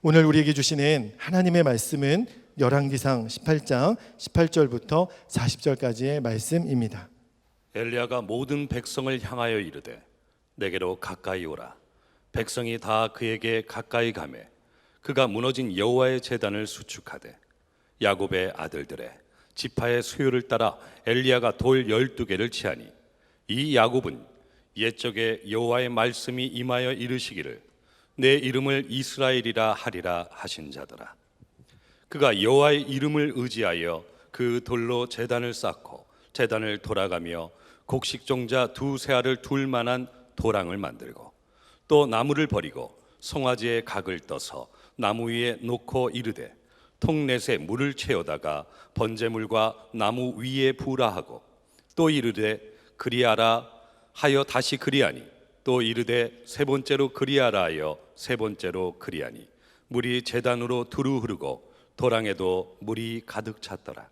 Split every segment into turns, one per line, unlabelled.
오늘 우리에게 주시는 하나님의 말씀은 열왕기상 18장 18절부터 40절까지의 말씀입니다.
엘리야가 모든 백성을 향하여 이르되 내게로 가까이 오라. 백성이 다 그에게 가까이 가매 그가 무너진 여호와의 제단을 수축하되 야곱의 아들들의 지파의 수요를 따라 엘리야가 돌 12개를 치하니 이 야곱은 옛적에 여호와의 말씀이 임하여 이르시기를 내 이름을 이스라엘이라 하리라 하신 자더라. 그가 여호와의 이름을 의지하여 그 돌로 제단을 쌓고 제단을 돌아가며 곡식종자 두세 알을 둘 만한 도랑을 만들고 또 나무를 버리고 송아지의 각을 떠서 나무 위에 놓고 이르되 통넷에 물을 채우다가 번제물과 나무 위에 부으라 하고 또 이르되 그리하라 하여 다시 그리하니 또 이르되 세 번째로 그리하라 하여 세 번째로 그리하니 물이 제단으로 두루 흐르고 도랑에도 물이 가득 찼더라.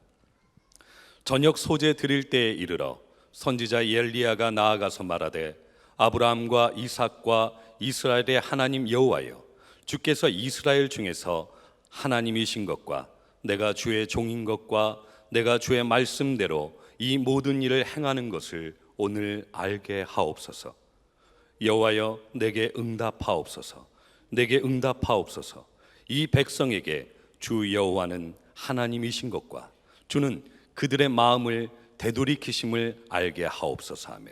저녁 소제 드릴 때에 이르러 선지자 엘리야가 나아가서 말하되 아브라함과 이삭과 이스라엘의 하나님 여호와여, 주께서 이스라엘 중에서 하나님이신 것과 내가 주의 종인 것과 내가 주의 말씀대로 이 모든 일을 행하는 것을 오늘 알게 하옵소서. 여호와여, 내게 응답하옵소서. 내게 응답하옵소서. 이 백성에게 주 여호와는 하나님이신 것과 주는 그들의 마음을 되돌이키심을 알게 하옵소서 하며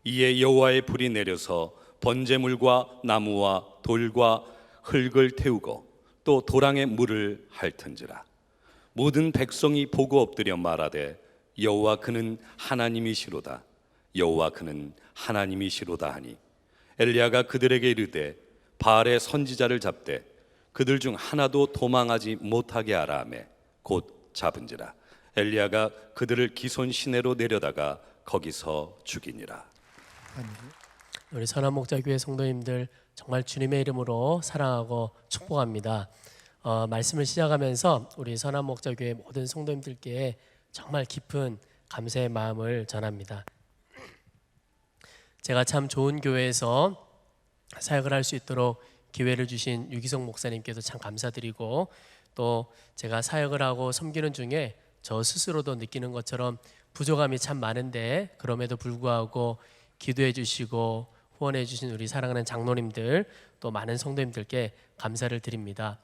이에 여호와의 불이 내려서 번제물과 나무와 돌과 흙을 태우고 또 도랑에 물을 핥은지라. 모든 백성이 보고 엎드려 말하되 여호와 그는 하나님이시로다. 여호와 그는 하나님이시로다 하니 엘리야가 그들에게 이르되 바알의 선지자를 잡되 그들 중 하나도 도망하지 못하게 하라 하며 곧 잡은지라. 엘리야가 그들을 기손 시내로 내려다가 거기서 죽이니라.
우리 선한목자교회 성도님들 정말 주님의 이름으로 사랑하고 축복합니다. 말씀을 시작하면서 우리 선한목자교회 모든 성도님들께 정말 깊은 감사의 마음을 전합니다. 제가 참 좋은 교회에서 사역을 할 수 있도록 기회를 주신 유기성 목사님께도 참 감사드리고 또 제가 사역을 하고 섬기는 중에 저 스스로도 느끼는 것처럼 부족함이 참 많은데 그럼에도 불구하고 기도해 주시고 후원해 주신 우리 사랑하는 장로님들 또 많은 성도님들께 감사를 드립니다.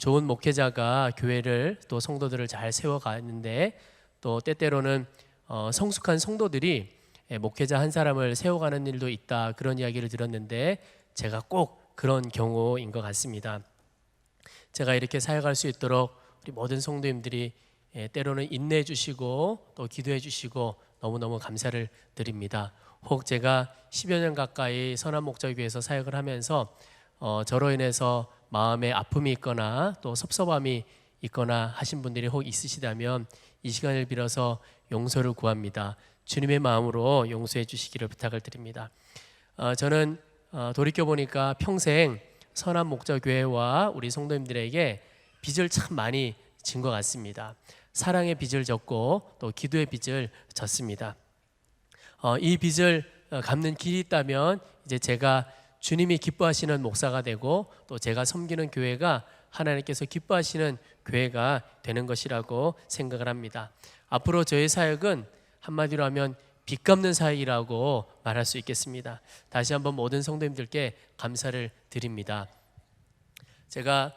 좋은 목회자가 교회를 또 성도들을 잘 세워가는데 또 때때로는 성숙한 성도들이 목회자 한 사람을 세워가는 일도 있다, 그런 이야기를 들었는데 제가 꼭 그런 경우인 것 같습니다. 제가 이렇게 사역할 수 있도록 우리 모든 성도님들이 때로는 인내해 주시고 또 기도해 주시고 너무너무 감사를 드립니다. 혹 제가 10여 년 가까이 선한목자교회에서 사역을 하면서 저로 인해서 마음에 아픔이 있거나 또 섭섭함이 있거나 하신 분들이 혹 있으시다면 이 시간을 빌어서 용서를 구합니다. 주님의 마음으로 용서해 주시기를 부탁을 드립니다. 저는 돌이켜보니까 평생 선한목자교회와 우리 성도님들에게 빚을 참 많이 진 것 같습니다. 사랑의 빚을 졌고 또 기도의 빚을 졌습니다. 이 빚을 갚는 길이 있다면 이제 제가 주님이 기뻐하시는 목사가 되고 또 제가 섬기는 교회가 하나님께서 기뻐하시는 교회가 되는 것이라고 생각을 합니다. 앞으로 저의 사역은 한마디로 하면 빚 갚는 사역이라고 말할 수 있겠습니다. 다시 한번 모든 성도님들께 감사를 드립니다. 제가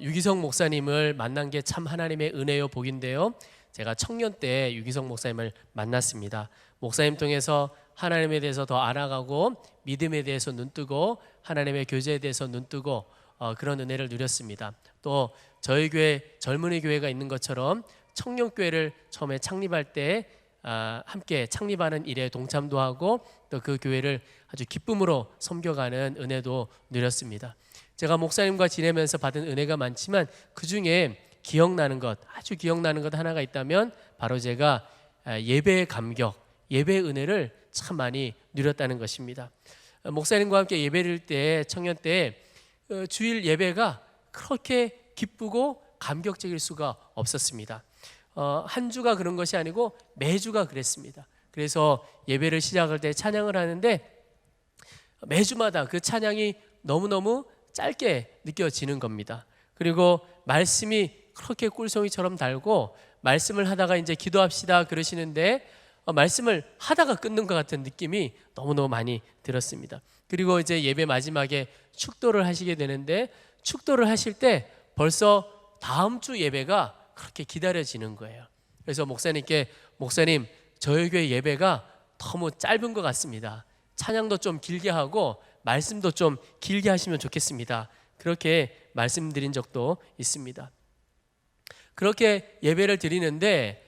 유기성 목사님을 만난 게 참 하나님의 은혜요 복인데요. 제가 청년 때 유기성 목사님을 만났습니다. 목사님 통해서 하나님에 대해서 더 알아가고 믿음에 대해서 눈뜨고 하나님의 교제에 대해서 눈뜨고 그런 은혜를 누렸습니다. 또 저희 교회 젊은이 교회가 있는 것처럼 청년교회를 처음에 창립할 때 함께 창립하는 일에 동참도 하고 또 그 교회를 아주 기쁨으로 섬겨가는 은혜도 누렸습니다. 제가 목사님과 지내면서 받은 은혜가 많지만 그 중에 기억나는 것, 아주 기억나는 것 하나가 있다면 바로 제가 예배의 감격, 예배의 은혜를 참 많이 누렸다는 것입니다. 목사님과 함께 예배를 때 청년 때 주일 예배가 그렇게 기쁘고 감격적일 수가 없었습니다. 한 주가 그런 것이 아니고 매주가 그랬습니다. 그래서 예배를 시작할 때 찬양을 하는데 매주마다 그 찬양이 너무너무 짧게 느껴지는 겁니다. 그리고 말씀이 그렇게 꿀송이처럼 달고 말씀을 하다가 이제 기도합시다 그러시는데 말씀을 하다가 끊는 것 같은 느낌이 너무너무 많이 들었습니다. 그리고 이제 예배 마지막에 축도를 하시게 되는데 축도를 하실 때 벌써 다음 주 예배가 그렇게 기다려지는 거예요. 그래서 목사님께 목사님 저희 교회 예배가 너무 짧은 것 같습니다. 찬양도 좀 길게 하고 말씀도 좀 길게 하시면 좋겠습니다. 그렇게 말씀드린 적도 있습니다. 그렇게 예배를 드리는데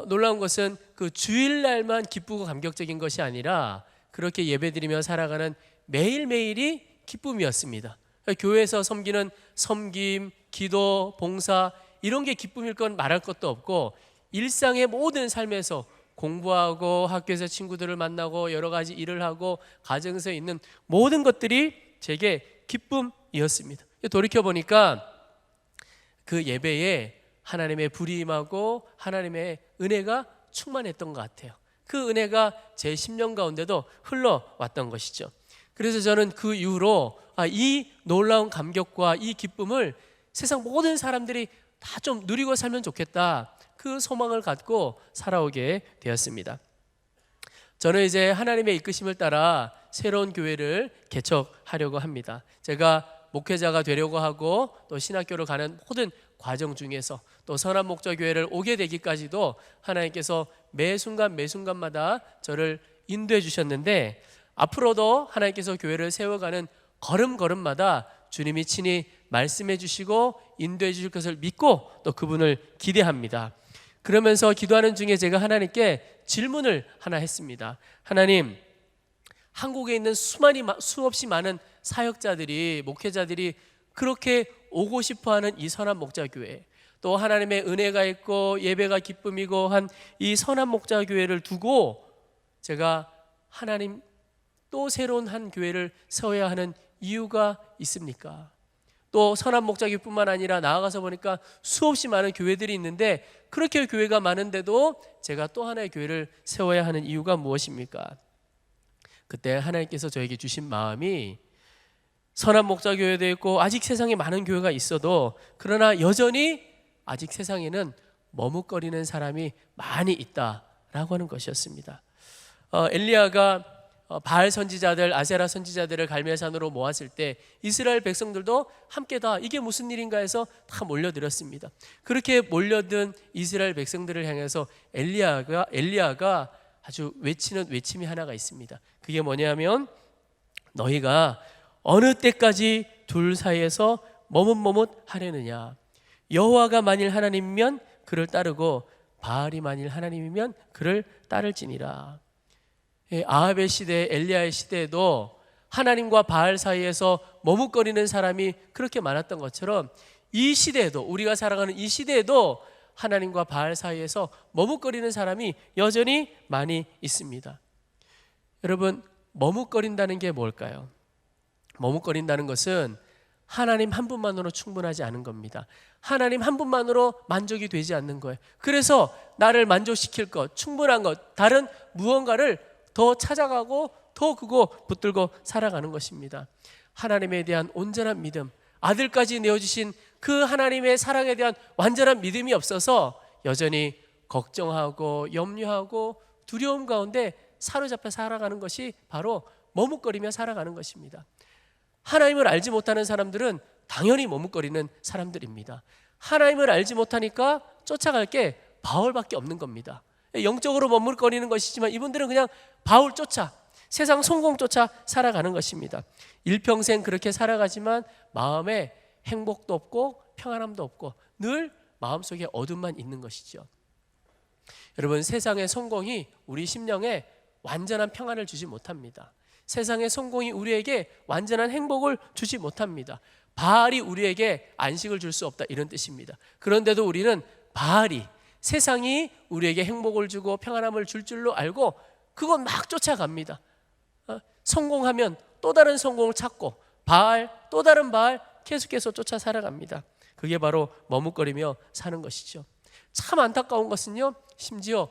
놀라운 것은 그 주일날만 기쁘고 감격적인 것이 아니라 그렇게 예배드리며 살아가는 매일매일이 기쁨이었습니다. 교회에서 섬기는 섬김, 기도, 봉사 이런 게 기쁨일 건 말할 것도 없고 일상의 모든 삶에서 공부하고 학교에서 친구들을 만나고 여러 가지 일을 하고 가정에서 있는 모든 것들이 제게 기쁨이었습니다. 돌이켜보니까 그 예배에 하나님의 불이 임하고 하나님의 은혜가 충만했던 것 같아요. 그 은혜가 제 10년 가운데도 흘러왔던 것이죠. 그래서 저는 그 이후로 이 놀라운 감격과 이 기쁨을 세상 모든 사람들이 다 좀 누리고 살면 좋겠다, 그 소망을 갖고 살아오게 되었습니다. 저는 이제 하나님의 이끄심을 따라 새로운 교회를 개척하려고 합니다. 제가 목회자가 되려고 하고 또 신학교를 가는 모든 과정 중에서 또 선한 목자 교회를 오게 되기까지도 하나님께서 매 순간마다 저를 인도해 주셨는데 앞으로도 하나님께서 교회를 세워가는 걸음걸음마다 주님이 친히 말씀해 주시고 인도해 주실 것을 믿고 또 그분을 기대합니다. 그러면서 기도하는 중에 제가 하나님께 질문을 하나 했습니다. 하나님, 한국에 있는 수없이 많은 사역자들이, 목회자들이 그렇게 오고 싶어하는 이 선한 목자교회, 또 하나님의 은혜가 있고 예배가 기쁨이고 한 이 선한 목자교회를 두고 제가 하나님 또 새로운 한 교회를 세워야 하는 이유가 있습니까? 또 선한 목자교회뿐만 아니라 나아가서 보니까 수없이 많은 교회들이 있는데 그렇게 교회가 많은데도 제가 또 하나의 교회를 세워야 하는 이유가 무엇입니까? 그때 하나님께서 저에게 주신 마음이 선한 목자교회도 있고 아직 세상에 많은 교회가 있어도 그러나 여전히 아직 세상에는 머뭇거리는 사람이 많이 있다라고 하는 것이었습니다. 엘리야가 바알 선지자들, 아세라 선지자들을 갈멜산으로 모았을 때 이스라엘 백성들도 함께 다 이게 무슨 일인가 해서 다 몰려들었습니다. 그렇게 몰려든 이스라엘 백성들을 향해서 엘리야가 아주 외치는 외침이 하나가 있습니다. 그게 뭐냐면 너희가 어느 때까지 둘 사이에서 머뭇머뭇하려느냐. 여호와가 만일 하나님이면 그를 따르고 바알이 만일 하나님이면 그를 따를지니라. 아합의 시대, 엘리야의 시대에도 하나님과 바알 사이에서 머뭇거리는 사람이 그렇게 많았던 것처럼 이 시대에도, 우리가 살아가는 이 시대에도 하나님과 바알 사이에서 머뭇거리는 사람이 여전히 많이 있습니다. 여러분, 머뭇거린다는 게 뭘까요? 머뭇거린다는 것은 하나님 한 분만으로 충분하지 않은 겁니다. 하나님 한 분만으로 만족이 되지 않는 거예요. 그래서 나를 만족시킬 것, 충분한 것, 다른 무언가를 더 찾아가고 더 그거 붙들고 살아가는 것입니다. 하나님에 대한 온전한 믿음, 아들까지 내어주신 그 하나님의 사랑에 대한 완전한 믿음이 없어서 여전히 걱정하고 염려하고 두려움 가운데 사로잡혀 살아가는 것이 바로 머뭇거리며 살아가는 것입니다. 하나님을 알지 못하는 사람들은 당연히 머뭇거리는 사람들입니다. 하나님을 알지 못하니까 쫓아갈 게 바울밖에 없는 겁니다. 영적으로 머뭇거리는 것이지만 이분들은 그냥 바울 쫓아, 세상 성공 쫓아 살아가는 것입니다. 일평생 그렇게 살아가지만 마음에 행복도 없고 평안함도 없고 늘 마음속에 어둠만 있는 것이죠. 여러분, 세상의 성공이 우리 심령에 완전한 평안을 주지 못합니다. 세상의 성공이 우리에게 완전한 행복을 주지 못합니다. 바알이 우리에게 안식을 줄 수 없다, 이런 뜻입니다. 그런데도 우리는 바알이, 세상이 우리에게 행복을 주고 평안함을 줄 줄로 알고 그건 막 쫓아갑니다. 성공하면 또 다른 성공을 찾고 바알, 또 다른 바알 계속해서 쫓아 살아갑니다. 그게 바로 머뭇거리며 사는 것이죠. 참 안타까운 것은요, 심지어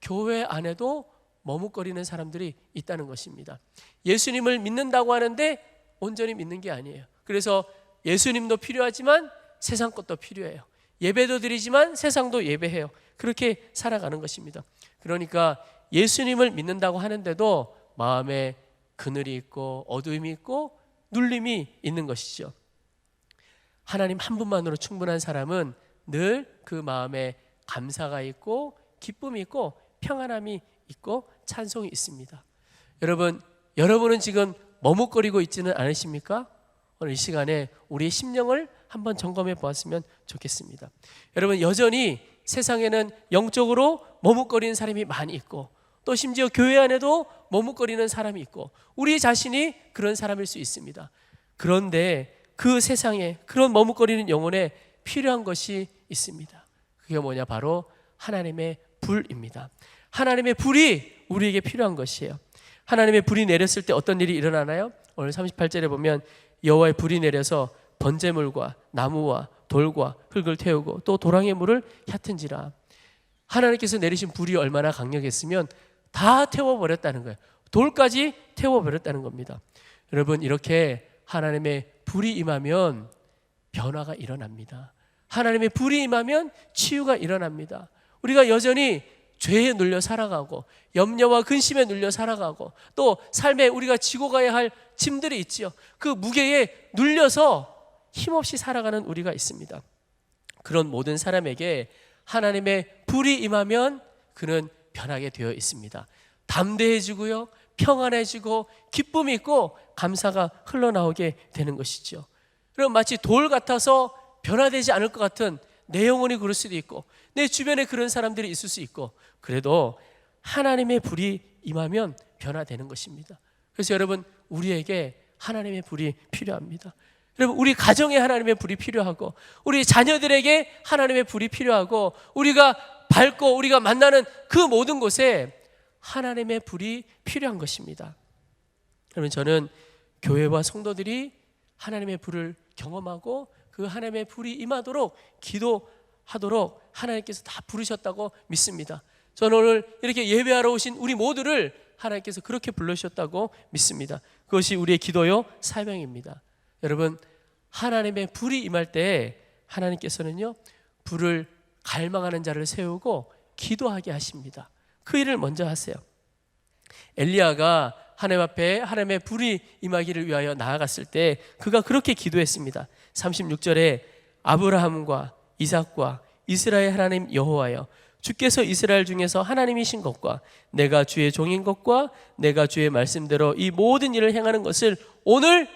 교회 안에도 머뭇거리는 사람들이 있다는 것입니다. 예수님을 믿는다고 하는데 온전히 믿는 게 아니에요. 그래서 예수님도 필요하지만 세상 것도 필요해요. 예배도 드리지만 세상도 예배해요. 그렇게 살아가는 것입니다. 그러니까 예수님을 믿는다고 하는데도 마음에 그늘이 있고 어두움이 있고 눌림이 있는 것이죠. 하나님 한 분만으로 충분한 사람은 늘 그 마음에 감사가 있고 기쁨이 있고 평안함이 있고 찬송이 있습니다. 여러분은 지금 머뭇거리고 있지는 않으십니까? 오늘 이 시간에 우리의 심령을 한번 점검해 보았으면 좋겠습니다. 여러분, 여전히 세상에는 영적으로 머뭇거리는 사람이 많이 있고 또 심지어 교회 안에도 머뭇거리는 사람이 있고 우리 자신이 그런 사람일 수 있습니다. 그런데 그 세상에 그런 머뭇거리는 영혼에 필요한 것이 있습니다. 그게 뭐냐? 바로 하나님의 불입니다. 하나님의 불이 우리에게 필요한 것이에요. 하나님의 불이 내렸을 때 어떤 일이 일어나나요? 오늘 38절에 보면 여호와의 불이 내려서 번제물과 나무와 돌과 흙을 태우고 또 도랑의 물을 얕은지라. 하나님께서 내리신 불이 얼마나 강력했으면 다 태워버렸다는 거예요. 돌까지 태워버렸다는 겁니다. 여러분, 이렇게 하나님의 불이 임하면 변화가 일어납니다. 하나님의 불이 임하면 치유가 일어납니다. 우리가 여전히 죄에 눌려 살아가고 염려와 근심에 눌려 살아가고 또 삶에 우리가 지고 가야 할 짐들이 있지요. 그 무게에 눌려서 힘없이 살아가는 우리가 있습니다. 그런 모든 사람에게 하나님의 불이 임하면 그는 변하게 되어 있습니다. 담대해지고요, 평안해지고 기쁨이 있고 감사가 흘러나오게 되는 것이죠. 그럼 마치 돌 같아서 변화되지 않을 것 같은 내 영혼이 그럴 수도 있고 내 주변에 그런 사람들이 있을 수 있고 그래도 하나님의 불이 임하면 변화되는 것입니다. 그래서 여러분, 우리에게 하나님의 불이 필요합니다. 여러분, 우리 가정에 하나님의 불이 필요하고 우리 자녀들에게 하나님의 불이 필요하고 우리가 밟고 우리가 만나는 그 모든 곳에 하나님의 불이 필요한 것입니다. 여러분, 저는 교회와 성도들이 하나님의 불을 경험하고 그 하나님의 불이 임하도록 기도하도록 하나님께서 다 부르셨다고 믿습니다. 저는 오늘 이렇게 예배하러 오신 우리 모두를 하나님께서 그렇게 불러주셨다고 믿습니다. 그것이 우리의 기도요 사명입니다. 여러분, 하나님의 불이 임할 때 하나님께서는요 불을 갈망하는 자를 세우고 기도하게 하십니다. 그 일을 먼저 하세요. 엘리야가 하나님 앞에 하나님의 불이 임하기를 위하여 나아갔을 때 그가 그렇게 기도했습니다. 36절에 아브라함과 이삭과 이스라엘 하나님 여호와여, 주께서 이스라엘 중에서 하나님이신 것과 내가 주의 종인 것과 내가 주의 말씀대로 이 모든 일을 행하는 것을 오늘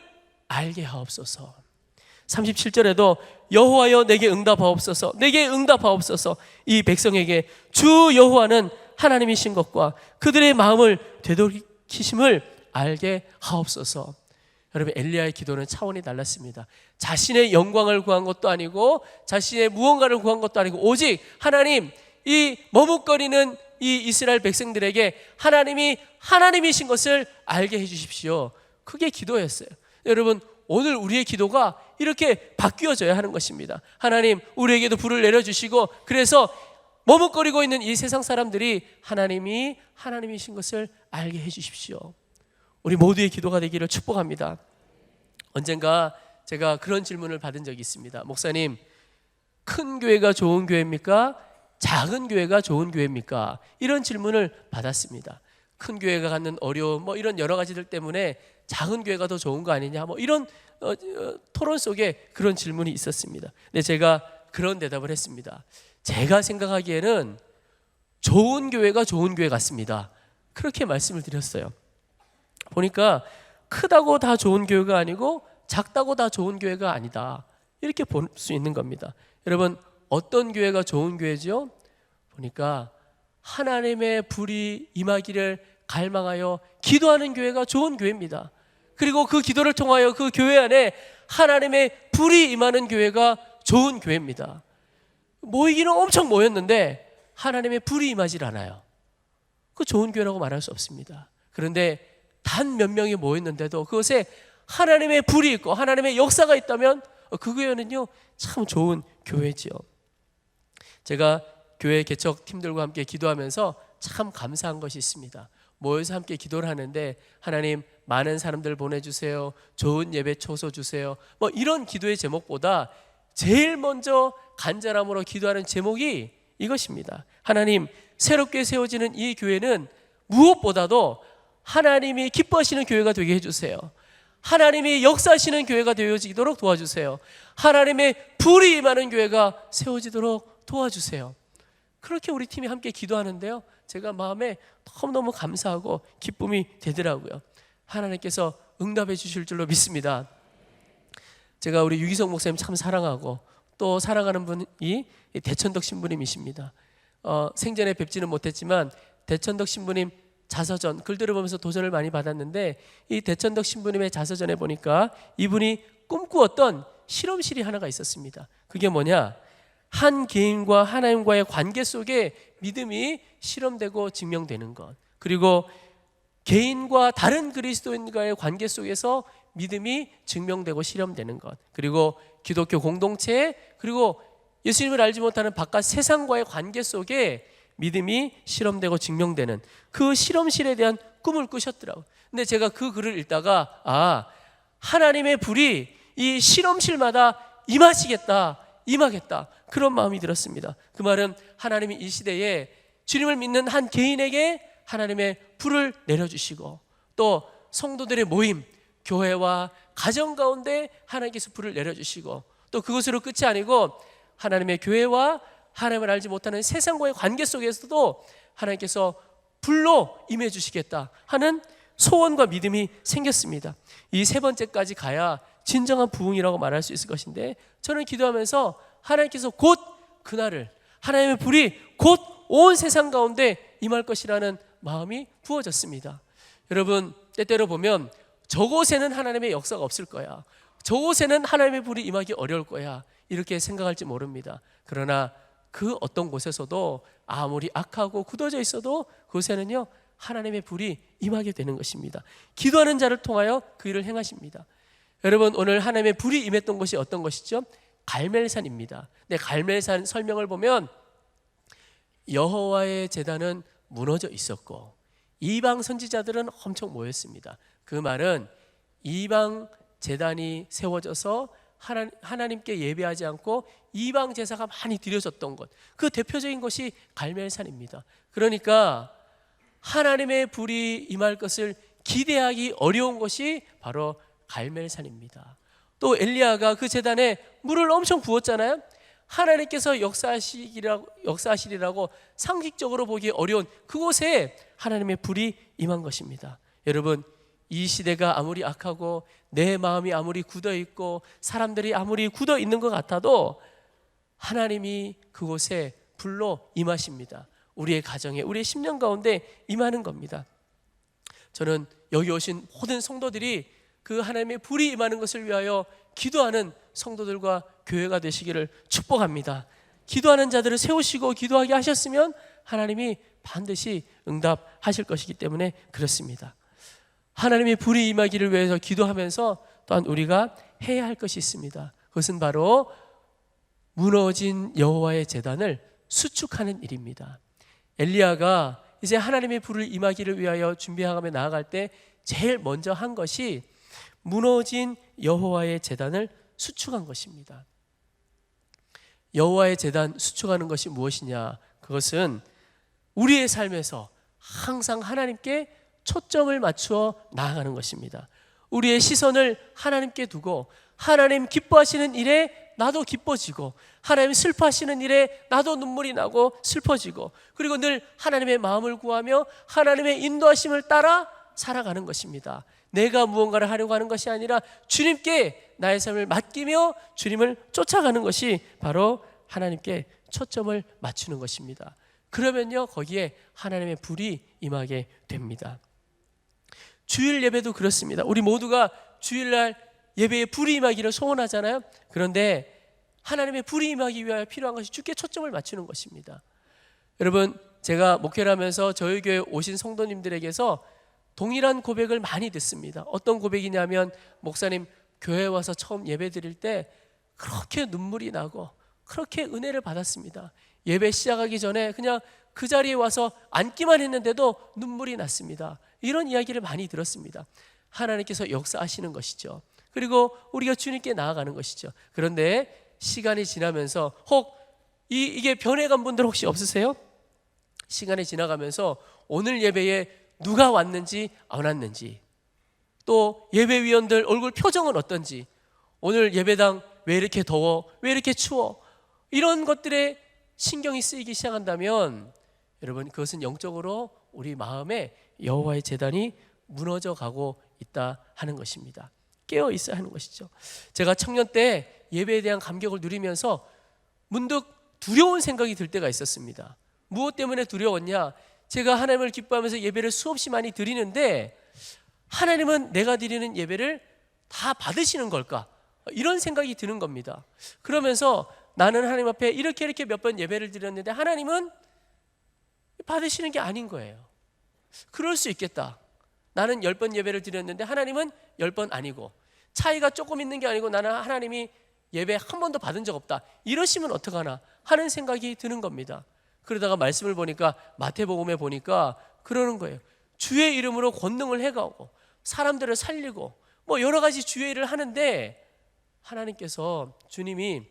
알게 하옵소서. 37절에도 여호와여 내게 응답하옵소서, 내게 응답하옵소서. 이 백성에게 주 여호와는 하나님이신 것과 그들의 마음을 되돌이키심을 알게 하옵소서. 여러분, 엘리야의 기도는 차원이 달랐습니다. 자신의 영광을 구한 것도 아니고 자신의 무언가를 구한 것도 아니고 오직 하나님, 이 머뭇거리는 이 이스라엘 백성들에게 하나님이 하나님이신 것을 알게 해주십시오. 그게 기도였어요. 여러분, 오늘 우리의 기도가 이렇게 바뀌어져야 하는 것입니다. 하나님, 우리에게도 불을 내려주시고 그래서 머뭇거리고 있는 이 세상 사람들이 하나님이 하나님이신 것을 알게 해주십시오. 우리 모두의 기도가 되기를 축복합니다. 언젠가 제가 그런 질문을 받은 적이 있습니다. 목사님, 큰 교회가 좋은 교회입니까? 작은 교회가 좋은 교회입니까? 이런 질문을 받았습니다. 큰 교회가 갖는 어려움, 이런 여러 가지들 때문에 작은 교회가 더 좋은 거 아니냐, 이런 토론 속에 그런 질문이 있었습니다. 근데 제가 그런 대답을 했습니다. 제가 생각하기에는 좋은 교회가 좋은 교회 같습니다. 그렇게 말씀을 드렸어요. 보니까 크다고 다 좋은 교회가 아니고 작다고 다 좋은 교회가 아니다, 이렇게 볼 수 있는 겁니다. 여러분, 어떤 교회가 좋은 교회죠? 보니까 하나님의 불이 임하기를 갈망하여 기도하는 교회가 좋은 교회입니다. 그리고 그 기도를 통하여 그 교회 안에 하나님의 불이 임하는 교회가 좋은 교회입니다. 모이기는 엄청 모였는데 하나님의 불이 임하질 않아요. 그 좋은 교회라고 말할 수 없습니다. 그런데 단 몇 명이 모였는데도 그것에 하나님의 불이 있고 하나님의 역사가 있다면 그 교회는요 참 좋은 교회지요. 제가 교회 개척 팀들과 함께 기도하면서 참 감사한 것이 있습니다. 모여서 함께 기도를 하는데 하나님, 많은 사람들 보내주세요, 좋은 예배 초소 주세요, 뭐 이런 기도의 제목보다 제일 먼저 간절함으로 기도하는 제목이 이것입니다. 하나님, 새롭게 세워지는 이 교회는 무엇보다도 하나님이 기뻐하시는 교회가 되게 해주세요. 하나님이 역사하시는 교회가 되어지도록 도와주세요. 하나님의 불이 임하는 교회가 세워지도록 도와주세요. 그렇게 우리 팀이 함께 기도하는데요, 제가 마음에 너무너무 감사하고 기쁨이 되더라고요. 하나님께서 응답해 주실 줄로 믿습니다. 제가 우리 유기성 목사님 참 사랑하고 또 사랑하는 분이 대천덕 신부님이십니다. 생전에 뵙지는 못했지만 대천덕 신부님 자서전 글들을 보면서 도전을 많이 받았는데, 이 대천덕 신부님의 자서전에 보니까 이분이 꿈꾸었던 실험실이 하나가 있었습니다. 그게 뭐냐? 한 개인과 하나님과의 관계 속에 믿음이 실험되고 증명되는 것, 그리고 개인과 다른 그리스도인과의 관계 속에서 믿음이 증명되고 실험되는 것, 그리고 기독교 공동체, 그리고 예수님을 알지 못하는 바깥 세상과의 관계 속에 믿음이 실험되고 증명되는 그 실험실에 대한 꿈을 꾸셨더라고요. 근데 제가 그 글을 읽다가 하나님의 불이 이 실험실마다 임하겠다, 그런 마음이 들었습니다. 그 말은 하나님이 이 시대에 주님을 믿는 한 개인에게 하나님의 불을 내려주시고, 또 성도들의 모임, 교회와 가정 가운데 하나님께서 불을 내려주시고, 또 그것으로 끝이 아니고 하나님의 교회와 하나님을 알지 못하는 세상과의 관계 속에서도 하나님께서 불로 임해 주시겠다 하는 소원과 믿음이 생겼습니다. 이 세 번째까지 가야 진정한 부흥이라고 말할 수 있을 것인데, 저는 기도하면서 하나님께서 곧 그날을, 하나님의 불이 곧 온 세상 가운데 임할 것이라는 마음이 부어졌습니다. 여러분, 때때로 보면 저곳에는 하나님의 역사가 없을 거야, 저곳에는 하나님의 불이 임하기 어려울 거야, 이렇게 생각할지 모릅니다. 그러나 그 어떤 곳에서도 아무리 악하고 굳어져 있어도 그곳에는요 하나님의 불이 임하게 되는 것입니다. 기도하는 자를 통하여 그 일을 행하십니다. 여러분, 오늘 하나님의 불이 임했던 곳이 어떤 것이죠? 갈멜산입니다. 네, 갈멜산 설명을 보면 여호와의 제단은 무너져 있었고 이방 선지자들은 엄청 모였습니다. 그 말은 이방 제단이 세워져서 하나님께 예배하지 않고 이방 제사가 많이 드려졌던 것, 그 대표적인 것이 갈멜산입니다. 그러니까 하나님의 불이 임할 것을 기대하기 어려운 것이 바로 갈멜산입니다. 또 엘리야가 그 제단에 물을 엄청 부었잖아요. 하나님께서 역사하시리라고 상식적으로 보기 어려운 그곳에 하나님의 불이 임한 것입니다. 여러분, 이 시대가 아무리 악하고 내 마음이 아무리 굳어있고 사람들이 아무리 굳어있는 것 같아도 하나님이 그곳에 불로 임하십니다. 우리의 가정에, 우리의 심령 가운데 임하는 겁니다. 저는 여기 오신 모든 성도들이 그 하나님의 불이 임하는 것을 위하여 기도하는 성도들과 교회가 되시기를 축복합니다. 기도하는 자들을 세우시고 기도하게 하셨으면 하나님이 반드시 응답하실 것이기 때문에 그렇습니다. 하나님의 불이 임하기를 위해서 기도하면서 또한 우리가 해야 할 것이 있습니다. 그것은 바로 무너진 여호와의 제단을 수축하는 일입니다. 엘리야가 이제 하나님의 불을 임하기를 위하여 준비하며 나아갈 때 제일 먼저 한 것이 무너진 여호와의 제단을 수축한 것입니다. 여호와의 제단 수축하는 것이 무엇이냐? 그것은 우리의 삶에서 항상 하나님께 초점을 맞추어 나아가는 것입니다. 우리의 시선을 하나님께 두고 하나님 기뻐하시는 일에 나도 기뻐지고 하나님 슬퍼하시는 일에 나도 눈물이 나고 슬퍼지고, 그리고 늘 하나님의 마음을 구하며 하나님의 인도하심을 따라 살아가는 것입니다. 내가 무언가를 하려고 하는 것이 아니라 주님께 나의 삶을 맡기며 주님을 쫓아가는 것이 바로 하나님께 초점을 맞추는 것입니다. 그러면요 거기에 하나님의 불이 임하게 됩니다. 주일 예배도 그렇습니다. 우리 모두가 주일날 예배에 불이 임하기를 소원하잖아요. 그런데 하나님의 불이 임하기 위하여 필요한 것이 주께 초점을 맞추는 것입니다. 여러분, 제가 목회를 하면서 저희 교회 오신 성도님들에게서 동일한 고백을 많이 듣습니다. 어떤 고백이냐면, 목사님 교회에 와서 처음 예배 드릴 때 그렇게 눈물이 나고 그렇게 은혜를 받았습니다. 예배 시작하기 전에 그냥 그 자리에 와서 앉기만 했는데도 눈물이 났습니다. 이런 이야기를 많이 들었습니다. 하나님께서 역사하시는 것이죠. 그리고 우리가 주님께 나아가는 것이죠. 그런데 시간이 지나면서 혹 이게 변해간 분들 혹시 없으세요? 시간이 지나가면서 오늘 예배에 누가 왔는지 안 왔는지, 또 예배위원들 얼굴 표정은 어떤지, 오늘 예배당 왜 이렇게 더워, 왜 이렇게 추워, 이런 것들에 신경이 쓰이기 시작한다면 여러분, 그것은 영적으로 우리 마음에 여호와의 제단이 무너져 가고 있다 하는 것입니다. 깨어 있어야 하는 것이죠. 제가 청년 때 예배에 대한 감격을 누리면서 문득 두려운 생각이 들 때가 있었습니다. 무엇 때문에 두려웠냐? 제가 하나님을 기뻐하면서 예배를 수없이 많이 드리는데 하나님은 내가 드리는 예배를 다 받으시는 걸까? 이런 생각이 드는 겁니다. 그러면서 나는 하나님 앞에 이렇게 몇 번 예배를 드렸는데 하나님은 받으시는 게 아닌 거예요. 그럴 수 있겠다. 나는 10번 예배를 드렸는데 하나님은 10번 아니고, 차이가 조금 있는 게 아니고 나는 하나님이 예배 한 번도 받은 적 없다, 이러시면 어떡하나 하는 생각이 드는 겁니다. 그러다가 말씀을 보니까 마태복음에 보니까 그러는 거예요. 주의 이름으로 권능을 해가고 사람들을 살리고 뭐 여러 가지 주의 일을 하는데 하나님께서, 주님이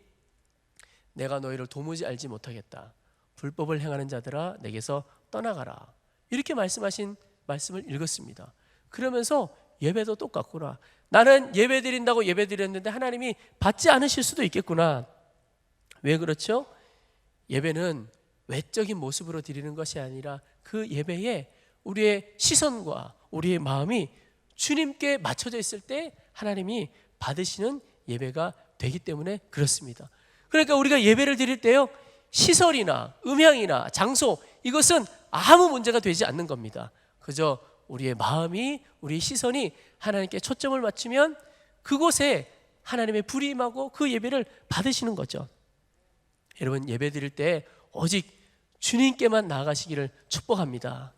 내가 너희를 도무지 알지 못하겠다, 불법을 행하는 자들아 내게서 떠나가라, 이렇게 말씀하신 말씀을 읽었습니다. 그러면서 예배도 똑같구나, 나는 예배 드린다고 예배 드렸는데 하나님이 받지 않으실 수도 있겠구나. 왜 그렇죠? 예배는 외적인 모습으로 드리는 것이 아니라 그 예배에 우리의 시선과 우리의 마음이 주님께 맞춰져 있을 때 하나님이 받으시는 예배가 되기 때문에 그렇습니다. 그러니까 우리가 예배를 드릴 때요, 시설이나 음향이나 장소, 이것은 아무 문제가 되지 않는 겁니다. 그저 우리의 마음이, 우리의 시선이 하나님께 초점을 맞추면 그곳에 하나님의 불이 임하고 그 예배를 받으시는 거죠. 여러분, 예배 드릴 때 오직 주님께만 나아가시기를 축복합니다.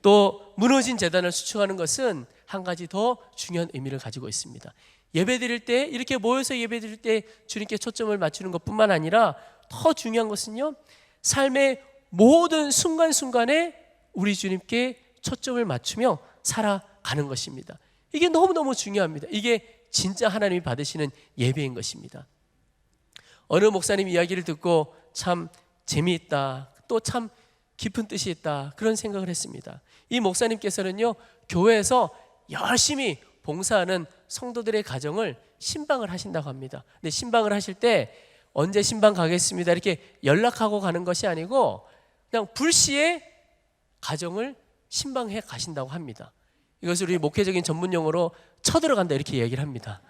또 무너진 제단을 수축하는 것은 한 가지 더 중요한 의미를 가지고 있습니다. 예배 드릴 때, 이렇게 모여서 예배 드릴 때 주님께 초점을 맞추는 것뿐만 아니라 더 중요한 것은요, 삶의 모든 순간순간에 우리 주님께 초점을 맞추며 살아가는 것입니다. 이게 너무너무 중요합니다. 이게 진짜 하나님이 받으시는 예배인 것입니다. 어느 목사님 이야기를 듣고 참 재미있다, 또 참 깊은 뜻이 있다, 그런 생각을 했습니다. 이 목사님께서는요, 교회에서 열심히 봉사하는 성도들의 가정을 신방을 하신다고 합니다. 근데 신방을 하실 때 언제 신방 가겠습니다 이렇게 연락하고 가는 것이 아니고 그냥 불시에 가정을 신방해 가신다고 합니다. 이것을 우리 목회적인 전문 용어로 쳐들어간다 이렇게 얘기를 합니다.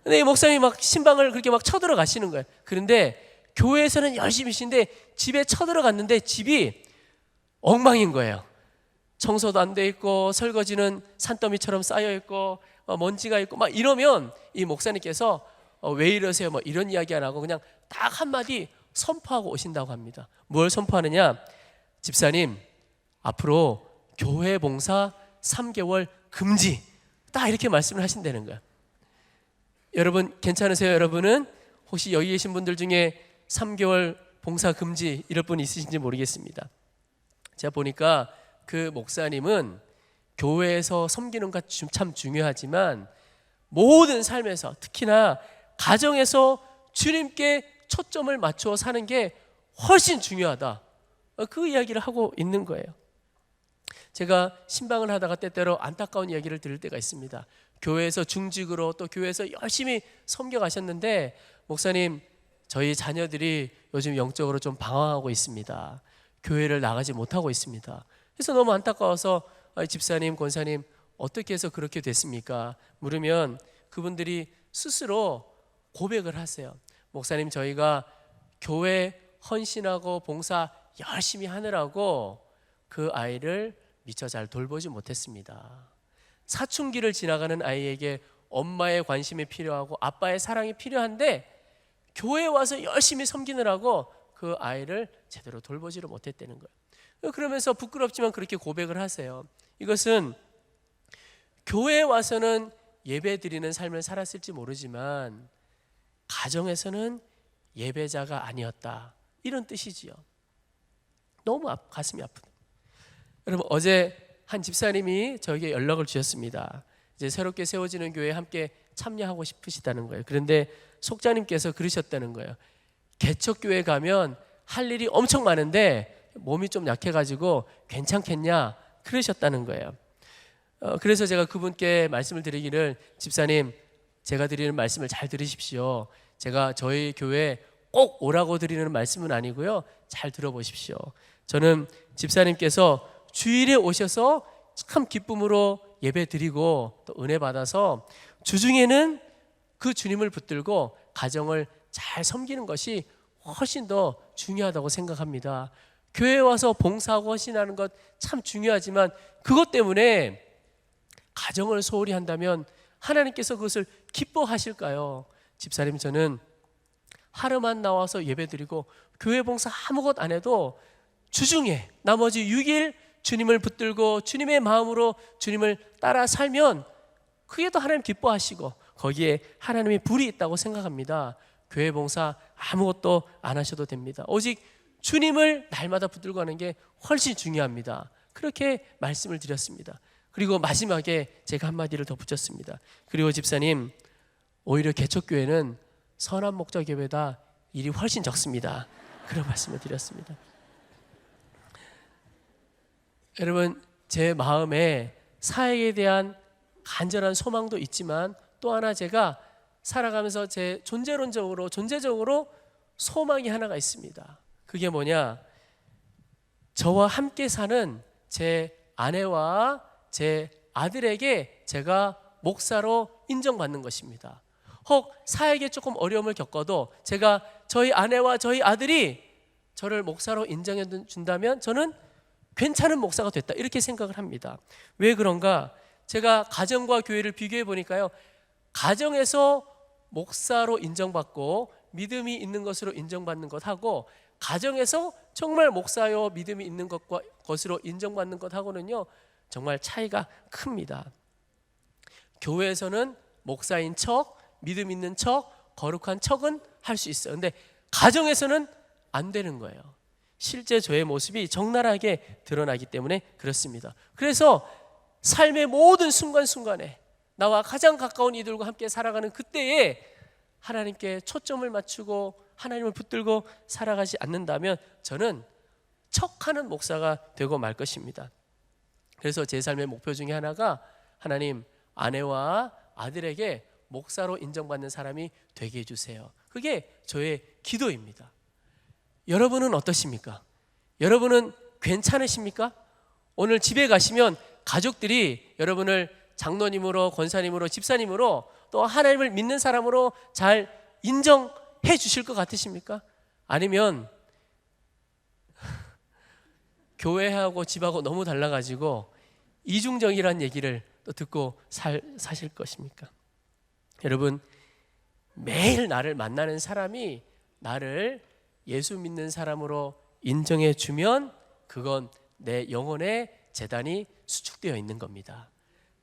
근데 이 목사님이 막 신방을 그렇게 막 쳐들어가시는 거예요. 그런데 교회에서는 열심히신데 집에 쳐들어갔는데 집이 엉망인 거예요. 청소도 안 돼 있고 설거지는 산더미처럼 쌓여 있고 먼지가 있고 막 이러면 이 목사님께서 왜 이러세요? 뭐 이런 이야기 안 하고 그냥 딱 한마디 선포하고 오신다고 합니다. 뭘 선포하느냐? 집사님, 앞으로 교회 봉사 3개월 금지, 딱 이렇게 말씀을 하신다는 거예요. 여러분 괜찮으세요? 여러분은 혹시 여기 계신 분들 중에 3개월 봉사 금지 이럴 분 있으신지 모르겠습니다. 제가 보니까 그 목사님은 교회에서 섬기는 것 참 중요하지만 모든 삶에서, 특히나 가정에서 주님께 초점을 맞춰 사는 게 훨씬 중요하다, 그 이야기를 하고 있는 거예요. 제가 신방을 하다가 때때로 안타까운 이야기를 들을 때가 있습니다. 교회에서 중직으로 또 교회에서 열심히 섬겨 가셨는데, 목사님, 저희 자녀들이 요즘 영적으로 좀 방황하고 있습니다. 교회를 나가지 못하고 있습니다. 그래서 너무 안타까워서 집사님, 권사님, 어떻게 해서 그렇게 됐습니까? 물으면 그분들이 스스로 고백을 하세요. 목사님, 저희가 교회 헌신하고 봉사 열심히 하느라고 그 아이를 미처 잘 돌보지 못했습니다. 사춘기를 지나가는 아이에게 엄마의 관심이 필요하고 아빠의 사랑이 필요한데 교회에 와서 열심히 섬기느라고 그 아이를 제대로 돌보지를 못했다는 거예요. 그러면서 부끄럽지만 그렇게 고백을 하세요. 이것은 교회에 와서는 예배 드리는 삶을 살았을지 모르지만 가정에서는 예배자가 아니었다, 이런 뜻이지요. 너무 가슴이 아프다. 여러분, 어제 한 집사님이 저에게 연락을 주셨습니다. 이제 새롭게 세워지는 교회에 함께 참여하고 싶으시다는 거예요. 그런데 속장님께서 그러셨다는 거예요. 개척교회 가면 할 일이 엄청 많은데 몸이 좀 약해가지고 괜찮겠냐 그러셨다는 거예요. 그래서 제가 그분께 말씀을 드리기를, 집사님, 제가 드리는 말씀을 잘 들으십시오. 제가 저희 교회에 꼭 오라고 드리는 말씀은 아니고요, 잘 들어보십시오. 저는 집사님께서 주일에 오셔서 참 기쁨으로 예배 드리고 또 은혜 받아서 주중에는 그 주님을 붙들고 가정을 잘 섬기는 것이 훨씬 더 중요하다고 생각합니다. 교회에 와서 봉사하고 헌신하는 것 참 중요하지만 그것 때문에 가정을 소홀히 한다면 하나님께서 그것을 기뻐하실까요? 집사님, 저는 하루만 나와서 예배드리고 교회 봉사 아무것 안 해도 주중에 나머지 6일 주님을 붙들고 주님의 마음으로 주님을 따라 살면 그게 더 하나님 기뻐하시고 거기에 하나님의 불이 있다고 생각합니다. 교회 봉사 아무것도 안 하셔도 됩니다. 오직 주님을 날마다 붙들고 하는 게 훨씬 중요합니다. 그렇게 말씀을 드렸습니다. 그리고 마지막에 제가 한마디를 더 붙였습니다. 그리고 집사님, 오히려 개척교회는 선한 목자 교회보다 일이 훨씬 적습니다. 그런 말씀을 드렸습니다. 여러분, 제 마음에 사역에 대한 간절한 소망도 있지만 또 하나 제가 살아가면서 제 존재적으로 소망이 하나가 있습니다. 그게 뭐냐? 저와 함께 사는 제 아내와 제 아들에게 제가 목사로 인정받는 것입니다. 혹 사역에 조금 어려움을 겪어도 제가 저희 아내와 저희 아들이 저를 목사로 인정해 준다면 저는 괜찮은 목사가 됐다, 이렇게 생각을 합니다. 왜 그런가? 제가 가정과 교회를 비교해 보니까요, 가정에서 목사로 인정받고 믿음이 있는 것으로 인정받는 것하고 가정에서 정말 목사요 믿음이 있는 것으로 인정받는 것하고는요 정말 차이가 큽니다. 교회에서는 목사인 척, 믿음 있는 척, 거룩한 척은 할 수 있어요. 근데 가정에서는 안 되는 거예요. 실제 저의 모습이 적나라하게 드러나기 때문에 그렇습니다. 그래서 삶의 모든 순간순간에 나와 가장 가까운 이들과 함께 살아가는 그때에 하나님께 초점을 맞추고 하나님을 붙들고 살아가지 않는다면 저는 척하는 목사가 되고 말 것입니다. 그래서 제 삶의 목표 중에 하나가 하나님, 아내와 아들에게 목사로 인정받는 사람이 되게 해주세요. 그게 저의 기도입니다. 여러분은 어떠십니까? 여러분은 괜찮으십니까? 오늘 집에 가시면 가족들이 여러분을 장로님으로, 권사님으로, 집사님으로 또 하나님을 믿는 사람으로 잘 인정해 주실 것 같으십니까? 아니면 교회하고 집하고 너무 달라가지고 이중적이라는 얘기를 또 듣고 사실 것입니까? 여러분, 매일 나를 만나는 사람이 나를 예수 믿는 사람으로 인정해 주면 그건 내 영혼의 재단이 수축되어 있는 겁니다.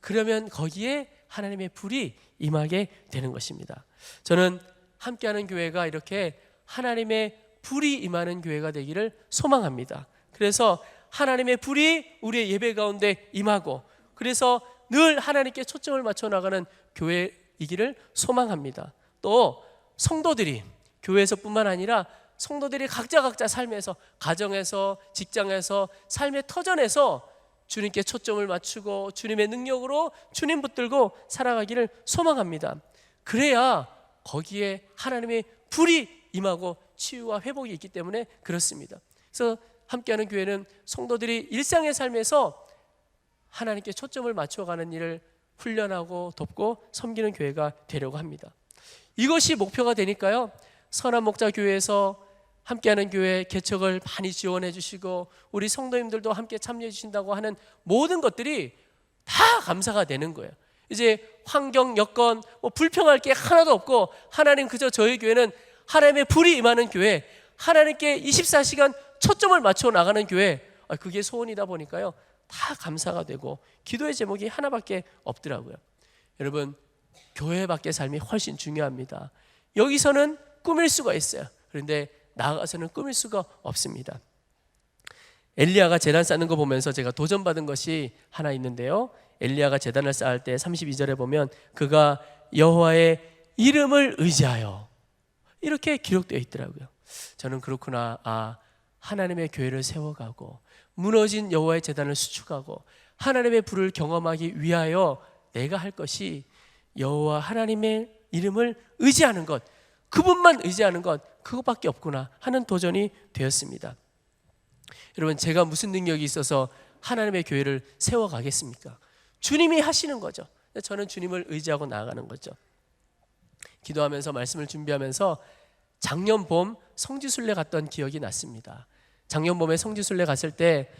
그러면 거기에 하나님의 불이 임하게 되는 것입니다. 저는 함께하는 교회가 이렇게 하나님의 불이 임하는 교회가 되기를 소망합니다. 그래서 하나님의 불이 우리의 예배 가운데 임하고, 그래서 늘 하나님께 초점을 맞춰 나가는 교회이기를 소망합니다. 또 성도들이 교회에서뿐만 아니라 성도들이 각자 삶에서, 가정에서, 직장에서, 삶의 터전에서 주님께 초점을 맞추고 주님의 능력으로 주님 붙들고 살아가기를 소망합니다. 그래야 거기에 하나님의 불이 임하고 치유와 회복이 있기 때문에 그렇습니다. 그래서 함께하는 교회는 성도들이 일상의 삶에서 하나님께 초점을 맞춰가는 일을 훈련하고 돕고 섬기는 교회가 되려고 합니다. 이것이 목표가 되니까요, 선한 목자 교회에서 함께하는 교회 개척을 많이 지원해 주시고 우리 성도님들도 함께 참여해 주신다고 하는 모든 것들이 다 감사가 되는 거예요. 이제 환경, 여건, 불평할 게 하나도 없고 하나님, 그저 저희 교회는 하나님의 불이 임하는 교회, 하나님께 24시간 초점을 맞춰 나가는 교회, 그게 소원이다 보니까요 다 감사가 되고 기도의 제목이 하나밖에 없더라고요. 여러분, 교회 밖의 삶이 훨씬 중요합니다. 여기서는 꾸밀 수가 있어요. 그런데 나아가서는 꾸밀 수가 없습니다. 엘리야가 제단 쌓는 거 보면서 제가 도전받은 것이 하나 있는데요, 엘리야가 제단을 쌓을 때 32절에 보면 그가 여호와의 이름을 의지하여 이렇게 기록되어 있더라고요. 저는 그렇구나. 하나님의 교회를 세워가고 무너진 여호와의 제단을 수축하고 하나님의 불을 경험하기 위하여 내가 할 것이 여호와 하나님의 이름을 의지하는 것, 그분만 의지하는 것, 그것밖에 없구나 하는 도전이 되었습니다. 여러분, 제가 무슨 능력이 있어서 하나님의 교회를 세워가겠습니까? 주님이 하시는 거죠. 저는 주님을 의지하고 나아가는 거죠. 기도하면서 말씀을 준비하면서 작년 봄 성지순례 갔던 기억이 났습니다. 작년 봄에 성지순례 갔을 때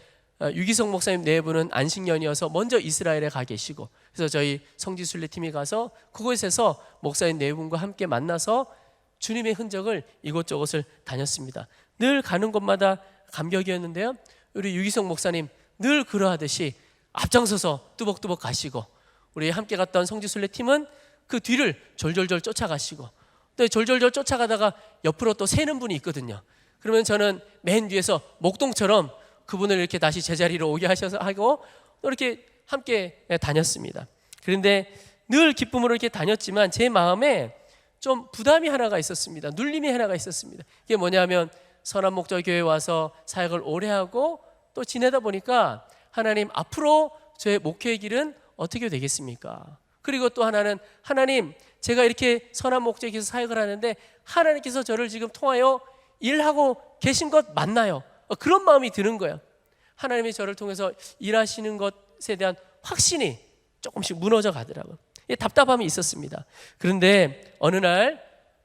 유기성 목사님 네 분은 안식년이어서 먼저 이스라엘에 가 계시고, 그래서 저희 성지순례 팀이 가서 그곳에서 목사님 네 분과 함께 만나서 주님의 흔적을 이곳저곳을 다녔습니다. 늘 가는 곳마다 감격이었는데요, 우리 유기성 목사님 늘 그러하듯이 앞장서서 뚜벅뚜벅 가시고, 우리 함께 갔던 성지순례 팀은 그 뒤를 졸졸졸 쫓아가시고, 또 졸졸졸 쫓아가다가 옆으로 또 새는 분이 있거든요. 그러면 저는 맨 뒤에서 목동처럼 그분을 이렇게 다시 제자리로 오게 하셔서 하고 또 이렇게 함께 다녔습니다. 그런데 늘 기쁨으로 이렇게 다녔지만 제 마음에 좀 부담이 하나가 있었습니다. 눌림이 하나가 있었습니다. 이게 뭐냐면 선한목자교회에 와서 사역을 오래 하고 또 지내다 보니까 하나님, 앞으로 저의 목회의 길은 어떻게 되겠습니까? 그리고 또 하나는, 하나님, 제가 이렇게 선한목자교회에서 사역을 하는데 하나님께서 저를 지금 통하여 일하고 계신 것 맞나요? 그런 마음이 드는 거예요. 하나님이 저를 통해서 일하시는 것에 대한 확신이 조금씩 무너져 가더라고요. 답답함이 있었습니다. 그런데 어느 날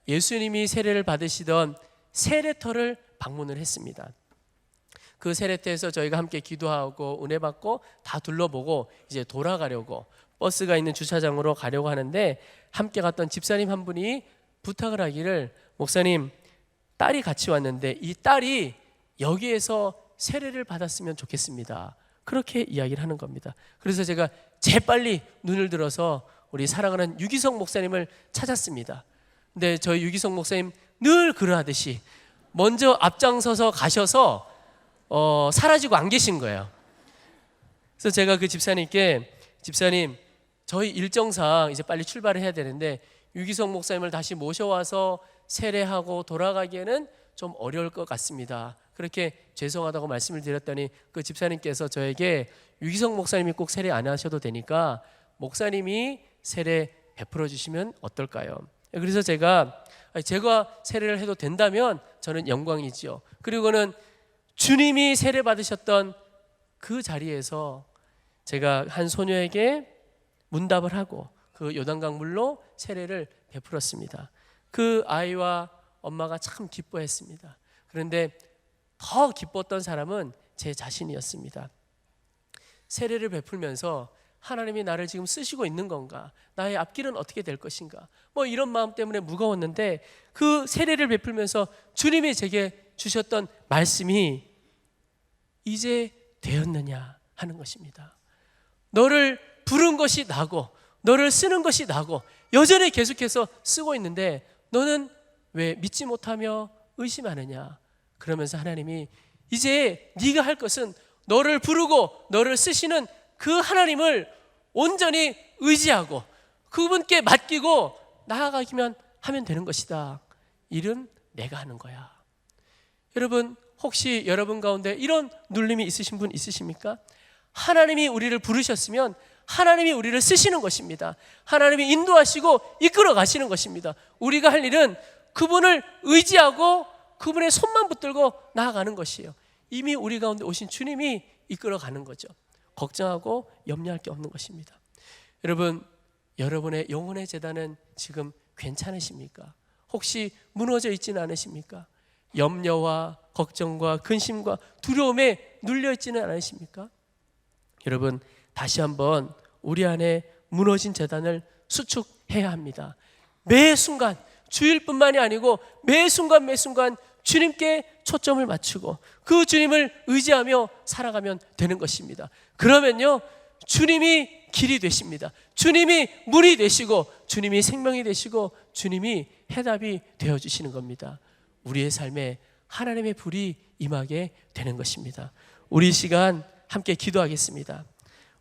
예수님이 세례를 받으시던 세례터를 방문을 했습니다. 그 세례터에서 저희가 함께 기도하고 은혜 받고 다 둘러보고 이제 돌아가려고 버스가 있는 주차장으로 가려고 하는데, 함께 갔던 집사님 한 분이 부탁을 하기를, 목사님, 딸이 같이 왔는데 이 딸이 여기에서 세례를 받았으면 좋겠습니다. 그렇게 이야기를 하는 겁니다. 그래서 제가 재빨리 눈을 들어서 우리 사랑하는 유기성 목사님을 찾았습니다. 근데 저희 유기성 목사님 늘 그러하듯이 먼저 앞장서서 가셔서 사라지고 안 계신 거예요. 그래서 제가 그 집사님께, 집사님, 저희 일정상 이제 빨리 출발을 해야 되는데 유기성 목사님을 다시 모셔와서 세례하고 돌아가기에는 좀 어려울 것 같습니다. 그렇게 죄송하다고 말씀을 드렸더니 그 집사님께서 저에게, 유기성 목사님이 꼭 세례 안 하셔도 되니까 목사님이 세례 베풀어 주시면 어떨까요? 그래서 제가 세례를 해도 된다면 저는 영광이지요. 그리고는 주님이 세례 받으셨던 그 자리에서 제가 한 소녀에게 문답을 하고 그 요단강 물로 세례를 베풀었습니다. 그 아이와 엄마가 참 기뻐했습니다. 그런데 더 기뻤던 사람은 제 자신이었습니다. 세례를 베풀면서 하나님이 나를 지금 쓰시고 있는 건가? 나의 앞길은 어떻게 될 것인가? 이런 마음 때문에 무거웠는데, 그 세례를 베풀면서 주님이 제게 주셨던 말씀이 이제 되었느냐 하는 것입니다. 너를 부른 것이 나고 너를 쓰는 것이 나고 여전히 계속해서 쓰고 있는데 너는 왜 믿지 못하며 의심하느냐? 그러면서 하나님이 이제 네가 할 것은 너를 부르고 너를 쓰시는 그 하나님을 온전히 의지하고 그분께 맡기고 나아가기만 하면 되는 것이다. 일은 내가 하는 거야. 여러분, 혹시 여러분 가운데 이런 눌림이 있으신 분 있으십니까? 하나님이 우리를 부르셨으면 하나님이 우리를 쓰시는 것입니다. 하나님이 인도하시고 이끌어 가시는 것입니다. 우리가 할 일은 그분을 의지하고 그분의 손만 붙들고 나아가는 것이에요. 이미 우리 가운데 오신 주님이 이끌어 가는 거죠. 걱정하고 염려할 게 없는 것입니다. 여러분, 여러분의 영혼의 재단은 지금 괜찮으십니까? 혹시 무너져 있지는 않으십니까? 염려와 걱정과 근심과 두려움에 눌려 있지는 않으십니까? 여러분, 다시 한번 우리 안에 무너진 재단을 수축해야 합니다. 매 순간, 주일뿐만이 아니고 매 순간 매 순간 주님께 초점을 맞추고 그 주님을 의지하며 살아가면 되는 것입니다. 그러면요, 주님이 길이 되십니다. 주님이 문이 되시고 주님이 생명이 되시고 주님이 해답이 되어주시는 겁니다. 우리의 삶에 하나님의 불이 임하게 되는 것입니다. 우리 이 시간 함께 기도하겠습니다.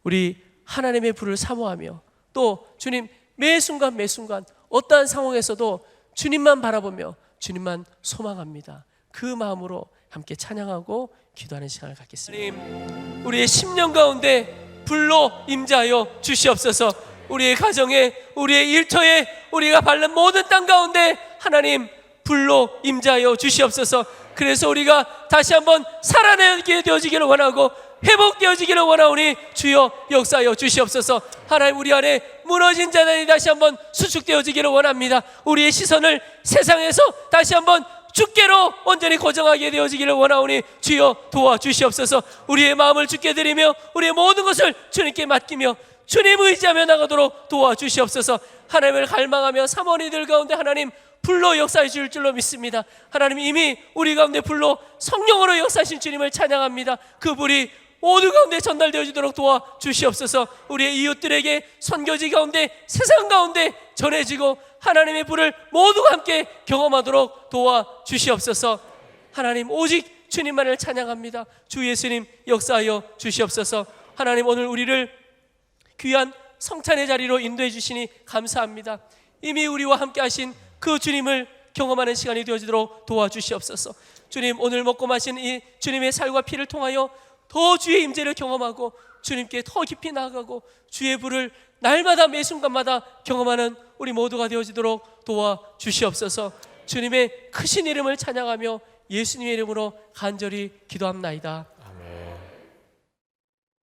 우리 하나님의 불을 사모하며 또 주님 매 순간 매 순간 어떠한 상황에서도 주님만 바라보며 주님만 소망합니다. 그 마음으로 함께 찬양하고 기도하는 시간을 갖겠습니다. 하나님, 우리의 10년 가운데 불로 임재하여 주시옵소서. 우리의 가정에, 우리의 일터에, 우리가 밟는 모든 땅 가운데 하나님 불로 임재하여 주시옵소서. 그래서 우리가 다시 한번 살아내게 되어지기를 원하고 회복되어지기를 원하오니 주여 역사하여 주시옵소서. 하나님, 우리 안에 무너진 자들이 다시 한번 수축되어지기를 원합니다. 우리의 시선을 세상에서 다시 한번 주께로 온전히 고정하게 되어지기를 원하오니 주여 도와주시옵소서. 우리의 마음을 주께 드리며 우리의 모든 것을 주님께 맡기며 주님 의지하며 나가도록 도와주시옵소서. 하나님을 갈망하며 사모니들 가운데 하나님 불로 역사해 줄 줄로 믿습니다. 하나님, 이미 우리 가운데 불로 성령으로 역사하신 주님을 찬양합니다. 그 불이 모두 가운데 전달되어지도록 도와주시옵소서. 우리의 이웃들에게 선교지 가운데 세상 가운데 전해지고 하나님의 불을 모두가 함께 경험하도록 도와주시옵소서. 하나님, 오직 주님만을 찬양합니다. 주 예수님 역사하여 주시옵소서. 하나님, 오늘 우리를 귀한 성찬의 자리로 인도해 주시니 감사합니다. 이미 우리와 함께 하신 그 주님을 경험하는 시간이 되어지도록 도와주시옵소서. 주님, 오늘 먹고 마신 이 주님의 살과 피를 통하여 더 주의 임재를 경험하고 주님께 더 깊이 나아가고 주의 불을 날마다 매 순간마다 경험하는 우리 모두가 되어지도록 도와주시옵소서. 주님의 크신 이름을 찬양하며 예수님의 이름으로 간절히 기도합나이다.